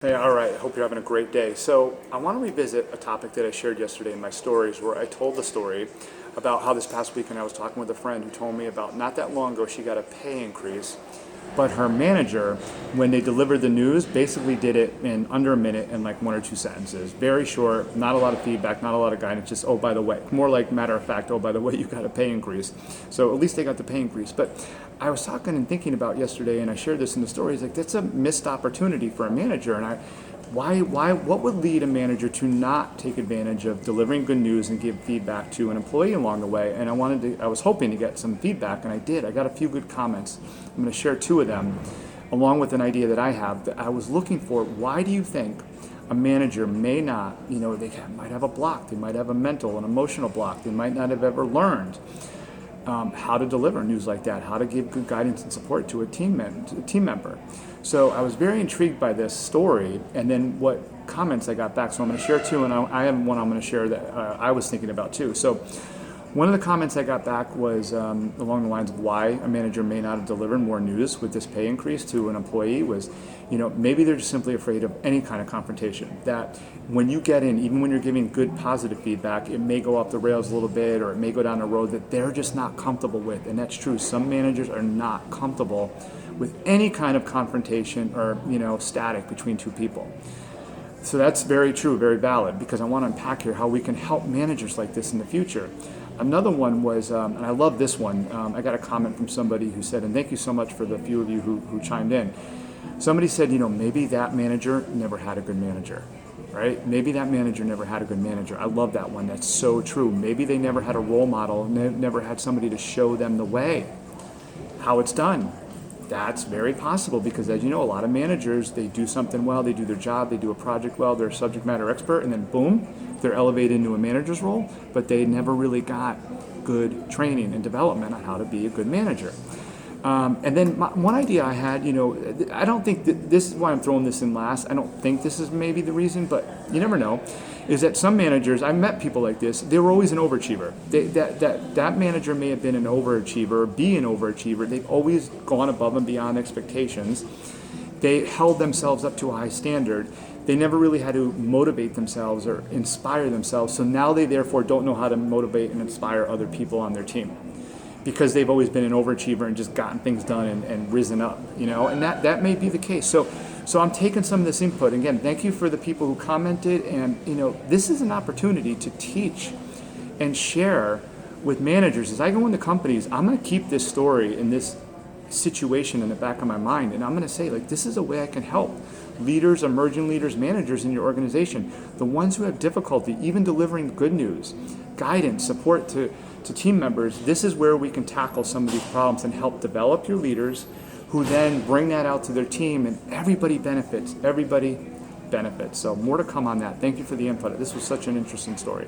Hey, all right. I hope you're having a great day. So, I want to revisit a topic that I shared yesterday in my stories, where I told the story about how this past weekend I was talking with a friend who told me about not that long ago she got a pay increase, but her manager, when they delivered the news, basically did it in under a minute in like one or two sentences. Very short, not a lot of feedback, not a lot of guidance, just, oh, by the way, more like matter of fact, oh, by the way, you got a pay increase. So, at least they got the pay increase. But I was talking and thinking about yesterday, and I shared this in the stories. Like that's a missed opportunity for a manager, and what would lead a manager to not take advantage of delivering good news and give feedback to an employee along the way? And I was hoping to get some feedback, and I did. I got a few good comments. I'm going to share two of them, along with an idea that I have that I was looking for. Why do you think a manager may not, might have a block, they might have a mental and emotional block, they might not have ever learned how to deliver news like that, how to give good guidance and support to a team member. So I was very intrigued by this story, and then what comments I got back. So I'm going to share two, and I have one I'm going to share that I was thinking about too. So one of the comments I got back was along the lines of why a manager may not have delivered more news with this pay increase to an employee was, maybe they're just simply afraid of any kind of confrontation. That when you get in, even when you're giving good positive feedback, it may go off the rails a little bit, or it may go down a road that they're just not comfortable with. And that's true. Some managers are not comfortable with any kind of confrontation or, static between two people. So that's very true, very valid, because I want to unpack here how we can help managers like this in the future. Another one was, and I love this one, I got a comment from somebody who said, and thank you so much for the few of you who chimed in. Somebody said, maybe that manager never had a good manager, right? Maybe that manager never had a good manager. I love that one. That's so true. Maybe they never had a role model, never had somebody to show them the way, how it's done. That's very possible because, as you know, a lot of managers, they do something well, they do their job, they do a project well, they're a subject matter expert, and then boom, they're elevated into a manager's role, but they never really got good training and development on how to be a good manager. And then one idea I had, I don't think that this is why I'm throwing this in last. I don't think this is maybe the reason, but you never know. Is that some managers, I met people like this, they were always an overachiever. That manager may have been an overachiever, be an overachiever. They've always gone above and beyond expectations. They held themselves up to a high standard. They never really had to motivate themselves or inspire themselves. So now they therefore don't know how to motivate and inspire other people on their team, because they've always been an overachiever and just gotten things done and risen up, and that may be the case. So I'm taking some of this input. Again, thank you for the people who commented, and this is an opportunity to teach and share with managers. As I go into companies, I'm going to keep this story and this situation in the back of my mind, and I'm going to say, this is a way I can help leaders, emerging leaders, managers in your organization, the ones who have difficulty even delivering good news, guidance, support to team members. This is where we can tackle some of these problems and help develop your leaders, who then bring that out to their team, and everybody benefits. So more to come on that. Thank you for the input. This was such an interesting story.